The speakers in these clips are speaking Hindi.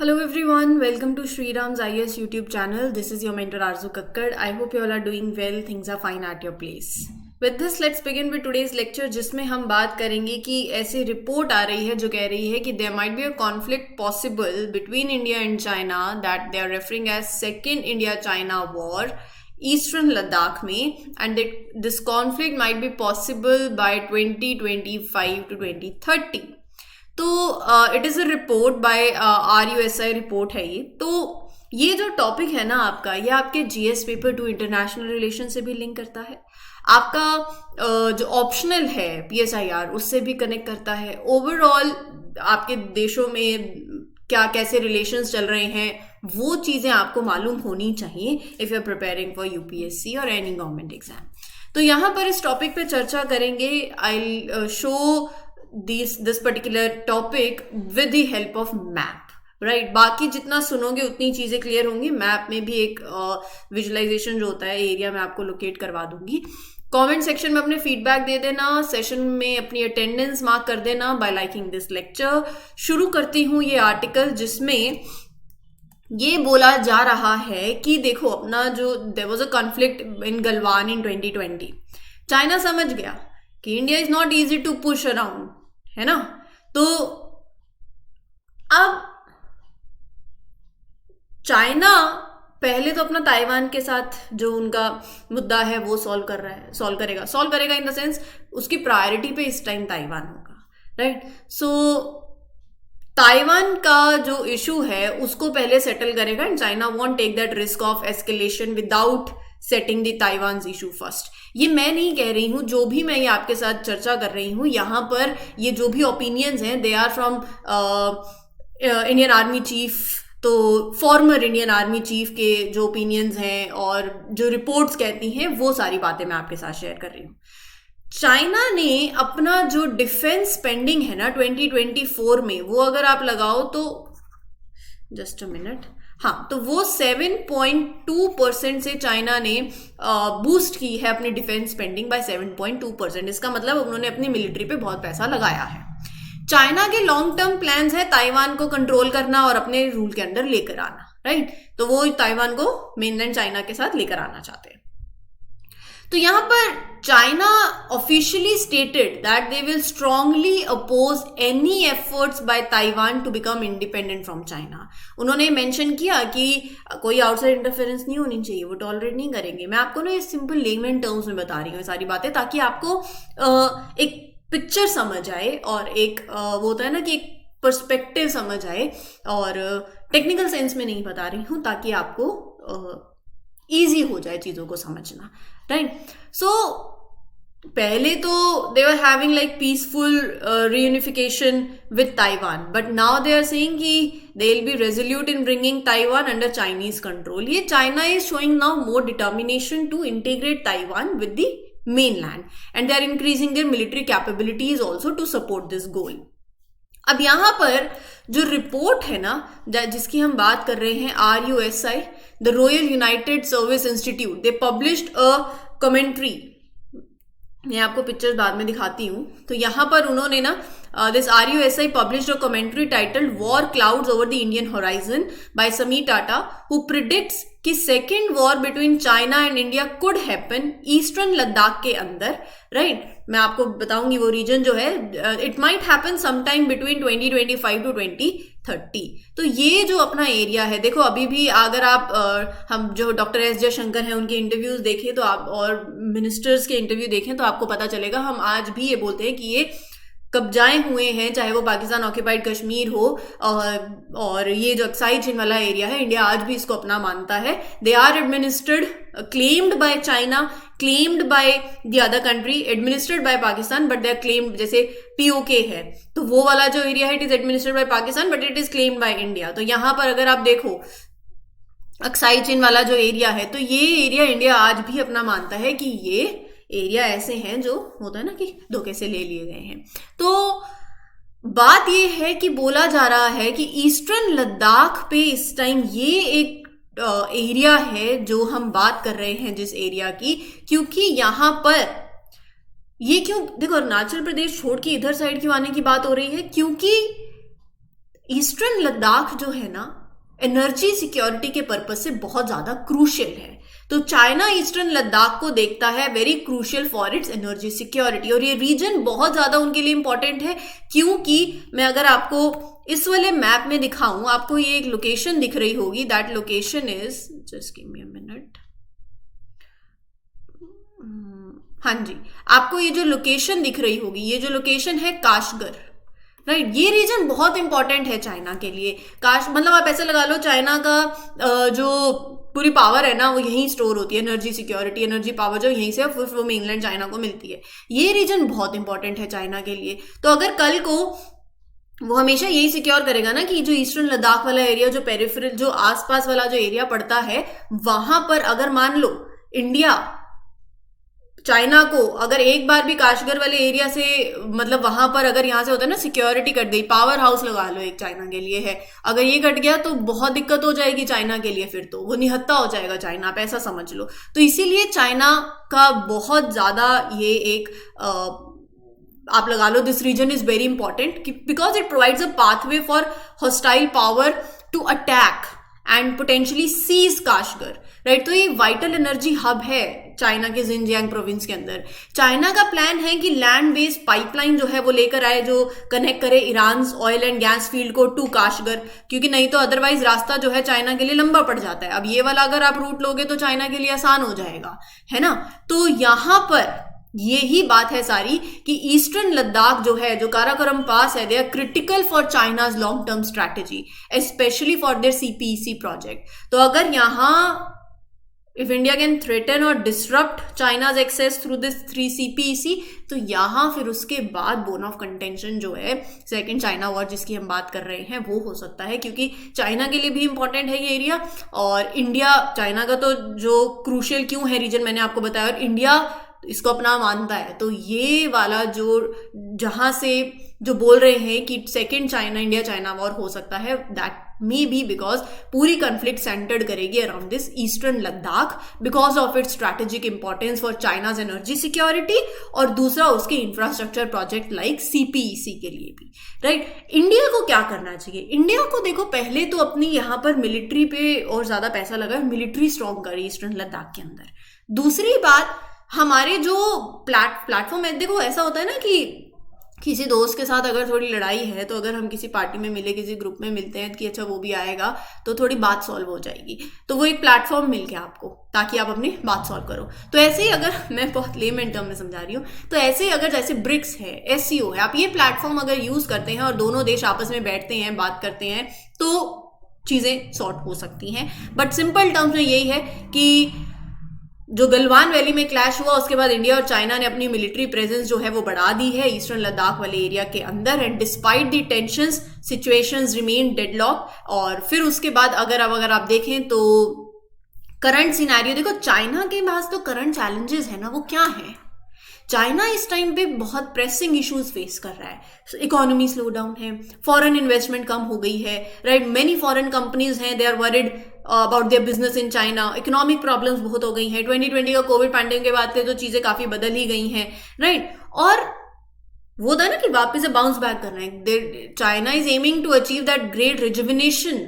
Hello everyone, welcome to Shriram's IS YouTube channel. This is your mentor Arzu Kakkad. I hope you all are doing well. Things are fine at your place. With this, let's begin with today's lecture, जिसमें हम बात करेंगे कि ऐसी रिपोर्ट आ रही है जो कह रही है कि there might be a conflict possible between India and China that they are referring as Second India-China War, Eastern Ladakh में, and that this conflict might be possible by 2025 to 2030. तो it is a report by RUSI report है ये। तो ये जो टॉपिक है ना आपका, ये आपके GS पेपर 2 इंटरनेशनल रिलेशन से भी लिंक करता है, आपका जो ऑप्शनल है PSIR उससे भी कनेक्ट करता है, ओवरऑल आपके देशों में क्या कैसे रिलेशंस चल रहे हैं वो चीज़ें आपको मालूम होनी चाहिए if you are preparing for UPSC और एनी गवर्नमेंट एग्जाम। तो यहाँ पर इस टॉपिक पे चर्चा करेंगे। I show this particular topic with the help of map, right? बाकी जितना सुनोगे उतनी चीज़ें क्लियर होंगी। मैप में भी एक विजुअलाइजेशन जो होता है एरिया में आपको लोकेट करवा दूंगी। कमेंट सेक्शन में अपने फीडबैक दे देना, सेशन में अपनी अटेंडेंस मार्क कर देना बाय लाइकिंग दिस लेक्चर। शुरू करती हूँ ये आर्टिकल जिसमें ये बोला जा रहा है कि देखो अपना जो there was a conflict in Galwan in 2020, China समझ गया कि India is not easy to push around, है ना। तो अब चाइना पहले तो अपना ताइवान के साथ जो उनका मुद्दा है वो सॉल्व करेगा इन द सेंस उसकी प्रायोरिटी पे इस टाइम ताइवान होगा, राइट। सो ताइवान का जो इशू है उसको पहले सेटल करेगा and China won't take that risk of escalation without setting the Taiwan's issue first. ये मैं नहीं कह रही हूँ, जो भी मैं ये आपके साथ चर्चा कर रही हूँ यहाँ पर, ये जो भी ओपिनियंस हैं they are from Indian army chief, तो फॉर्मर इंडियन आर्मी चीफ के जो ओपिनियंस हैं और जो रिपोर्ट्स कहती हैं वो सारी बातें मैं आपके साथ शेयर कर रही हूँ। चाइना ने अपना जो डिफेंस स्पेंडिंग है ना 2024 में, वो अगर आप लगाओ तो जस्ट अ मिनट, हाँ, तो वो 7.2% से चाइना ने बूस्ट की है अपनी डिफेंस स्पेंडिंग बाय 7.2%। इसका मतलब उन्होंने अपनी मिलिट्री पे बहुत पैसा लगाया है। चाइना के लॉन्ग टर्म प्लान्स है ताइवान को कंट्रोल करना और अपने रूल के अंदर लेकर आना, राइट। तो वो ताइवान को मेनलैंड चाइना के साथ लेकर आना चाहते हैं। तो यहां पर China officially stated that they will strongly oppose any efforts by Taiwan to become independent from China. उन्होंने मेंशन किया कि कोई आउटसाइड इंटरफेरेंस नहीं होनी चाहिए, वो टॉलरेट नहीं करेंगे। मैं आपको ना ये सिंपल लेमन टर्म्स में बता रही हूँ सारी बातें, ताकि आपको एक पिक्चर समझ आए और एक वो होता है ना कि एक पर्सपेक्टिव समझ आए, और टेक्निकल सेंस में नहीं बता रही हूँ ताकि आपको ईजी हो जाए चीज़ों को समझना, राइट। सो पहले तो they were having like peaceful reunification with Taiwan, but now they are saying कि they will be resolute in bringing Taiwan under Chinese control. ये China is showing now more determination to integrate Taiwan with the mainland and they are increasing their military capabilities also to support this goal. अब यहाँ पर जो रिपोर्ट है ना जिसकी हम बात कर रहे हैं, RUSI, the Royal United Service Institute, they published a commentary. मैं आपको पिक्चर्स बाद में दिखाती हूँ। तो यहाँ पर उन्होंने ना this RUSI published a commentary titled War Clouds Over the Indian Horizon by Samir Tata, who predicts कि second war between China and India could happen eastern Ladakh के अंदर, राइट। मैं आपको बताऊंगी वो रीजन जो है, it might happen sometime between 2025 to 2030। तो ये जो अपना एरिया है, देखो अभी भी अगर आप हम जो डॉक्टर S जयशंकर हैं उनके इंटरव्यूज देखें तो आप, और मिनिस्टर्स के इंटरव्यू देखें तो आपको पता चलेगा, हम आज भी ये बोलते हैं कि ये कब्जाए हुए हैं, चाहे वो पाकिस्तान ऑक्यूपाइड कश्मीर हो और ये जो अक्साई चीन वाला एरिया है, इंडिया आज भी इसको अपना मानता है। They are administered, claimed by China, claimed by the other country, administered by Pakistan, but they are claimed, जैसे POK है तो वो वाला जो एरिया है it is administered by Pakistan but it is claimed by India. तो यहाँ पर अगर आप देखो अक्साई चीन वाला जो एरिया है, तो ये एरिया इंडिया आज भी अपना मानता है कि ये एरिया ऐसे हैं जो होता है ना कि धोखे से ले लिए गए हैं। तो बात ये है कि बोला जा रहा है कि ईस्टर्न लद्दाख पे इस टाइम ये एक एरिया है जो हम बात कर रहे हैं जिस एरिया की, क्योंकि यहाँ पर ये क्यों, देखो अरुणाचल प्रदेश छोड़ के इधर साइड क्यों आने की बात हो रही है, क्योंकि ईस्टर्न लद्दाख जो है ना एनर्जी सिक्योरिटी के पर्पज से बहुत ज्यादा क्रूशियल है। तो चाइना ईस्टर्न लद्दाख को देखता है very crucial for its energy security, और ये रीजन बहुत ज्यादा उनके लिए इंपॉर्टेंट है, क्योंकि मैं अगर आपको इस वाले मैप में दिखाऊं, आपको ये एक लोकेशन दिख रही होगी, that location is, just give me a minute, हाँ जी, आपको ये जो लोकेशन दिख रही होगी, ये जो लोकेशन है काशगर, राइट, ये रीजन बहुत इंपॉर्टेंट है चाइना के लिए। मतलब आप ऐसे लगा लो, चाइना का जो पूरी पावर है ना वो यहीं स्टोर होती है, एनर्जी सिक्योरिटी, एनर्जी पावर जो यहीं से फिर वो मेनलैंड चाइना को मिलती है। ये रीजन बहुत इंपॉर्टेंट है चाइना के लिए। तो अगर कल को वो हमेशा यही सिक्योर करेगा ना कि जो ईस्टर्न लद्दाख वाला एरिया, जो पेरिफेरल, जो आसपास वाला जो एरिया पड़ता है, वहां पर अगर मान लो इंडिया चाइना को अगर एक बार भी काशगर वाले एरिया से, मतलब वहां पर अगर यहां से होता है ना सिक्योरिटी कट गई, पावर हाउस लगा लो एक चाइना के लिए है, अगर ये कट गया तो बहुत दिक्कत हो जाएगी चाइना के लिए, फिर तो वो निहत्था हो जाएगा चाइना, आप ऐसा समझ लो। तो इसीलिए चाइना का बहुत ज्यादा ये एक आप लगा लो, this region is very important because it provides a pathway for hostile power to attack and potentially seize Kashgar, right. तो ये वाइटल एनर्जी हब है चाइना के जिनजियांग प्रोविंस के अंदर। चाइना का प्लान है कि लैंड बेस्ड पाइपलाइन जो है वो लेकर आए, जो कनेक्ट करे Iran oil and gas field को टू काशगर, क्योंकि नहीं तो अदरवाइज रास्ता जो है चाइना के लिए लंबा पड़ जाता है। अब ये वाला अगर आप रूट लोगे तो चाइना के लिए आसान हो जाएगा, है ना। तो यहां पर यही बात है सारी कि ईस्टर्न लद्दाख जो है, जो काराकोरम पास है, they are critical for China's long term strategy, especially for their CPEC project. तो अगर यहां if India can threaten or disrupt China's access through this 3 CPEC, तो यहां फिर उसके बाद बोन ऑफ कंटेंशन जो है सेकेंड चाइना वॉर जिसकी हम बात कर रहे हैं वो हो सकता है, क्योंकि चाइना के लिए भी इंपॉर्टेंट है ये एरिया, और इंडिया, चाइना का तो जो क्रूशियल क्यों है रीजन मैंने आपको बताया, और इंडिया इसको अपना मानता है। तो ये वाला जो जहां से जो बोल रहे हैं कि second China India China war हो सकता है, दैट मे बी बिकॉज पूरी कॉन्फ्लिक्ट सेंटर्ड करेगी around this eastern Ladakh because of its strategic importance for China's energy security, और दूसरा उसके इंफ्रास्ट्रक्चर प्रोजेक्ट लाइक CPEC के लिए भी, राइट। इंडिया को क्या करना चाहिए? इंडिया को देखो, पहले तो अपनी यहाँ पर मिलिट्री पे और ज्यादा पैसा लगा, मिलिट्री स्ट्रॉन्ग करे ईस्टर्न लद्दाख के अंदर। दूसरी बात, हमारे जो प्लेटफॉर्म है, देखो ऐसा होता है ना कि किसी दोस्त के साथ अगर थोड़ी लड़ाई है, तो अगर हम किसी पार्टी में मिले, किसी ग्रुप में मिलते हैं कि अच्छा वो भी आएगा तो थोड़ी बात सॉल्व हो जाएगी, तो वो एक प्लेटफॉर्म मिल गया आपको ताकि आप अपनी बात सॉल्व करो। तो ऐसे ही अगर मैं बहुत लेमन टर्म में समझा रही हूँ, तो ऐसे ही अगर जैसे ब्रिक्स है, SCO है, आप ये प्लेटफॉर्म अगर यूज करते हैं और दोनों देश आपस में बैठते हैं, बात करते हैं, तो चीजें सॉर्ट हो सकती हैं। बट सिंपल टर्म्स में यही है कि जो गलवान वैली में क्लैश हुआ, उसके बाद इंडिया और चाइना ने अपनी मिलिट्री प्रेजेंस जो है वो बढ़ा दी है ईस्टर्न लद्दाख वाले एरिया के अंदर, and despite the tensions situations remain deadlock. और फिर उसके बाद अगर आप देखें तो करंट सिनेरियो देखो, चाइना के पास तो करंट चैलेंजेस है ना, वो क्या है? चाइना इस टाइम पे बहुत प्रेसिंग इश्यूज फेस कर रहा है। इकोनॉमी स्लो डाउन है, फॉरेन इन्वेस्टमेंट कम हो गई है, राइट। मेनी फॉरेन कंपनीज हैं, they are worried about their business in China. Economic problems बहुत हो गई हैं। 2020 का कोविड पैंडेमिक के बाद से तो चीजें काफी बदल ही गई हैं, राइट। और वो था ना कि वापस से बाउंस बैक करना है। China is aiming to achieve that great rejuvenation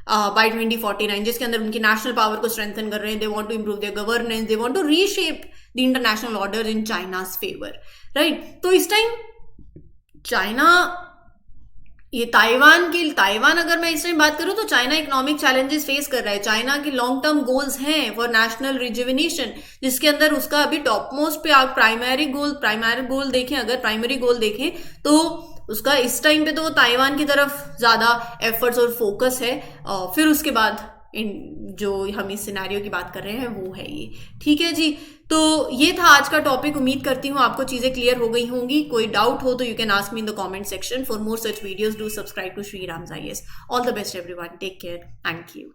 by 2049, जिसके अंदर उनकी नेशनल पावर को स्ट्रेंथन कर रहे हैं। They want to improve their governance, they want to reshape the international order in China's favour, right. तो इस टाइम चाइना, ये ताइवान अगर मैं इस टाइम बात करूं तो चाइना इकोनॉमिक चैलेंजेस फेस कर रहा है। चाइना के लॉन्ग टर्म गोल्स हैं फॉर नेशनल रिजुविनेशन, जिसके अंदर उसका अभी टॉप मोस्ट पे आप प्राइमरी गोल देखें तो उसका इस टाइम पे तो ताइवान की तरफ ज्यादा एफर्ट्स और फोकस है। फिर उसके बाद जो हम इस सिनेरियो की बात कर रहे हैं वो है ये, ठीक है जी। तो ये था आज का टॉपिक। उम्मीद करती हूँ आपको चीजें क्लियर हो गई होंगी। कोई डाउट हो तो you can ask me in the comment section. For more such videos do subscribe to Shriram's IAS। All the best everyone, take care, thank you.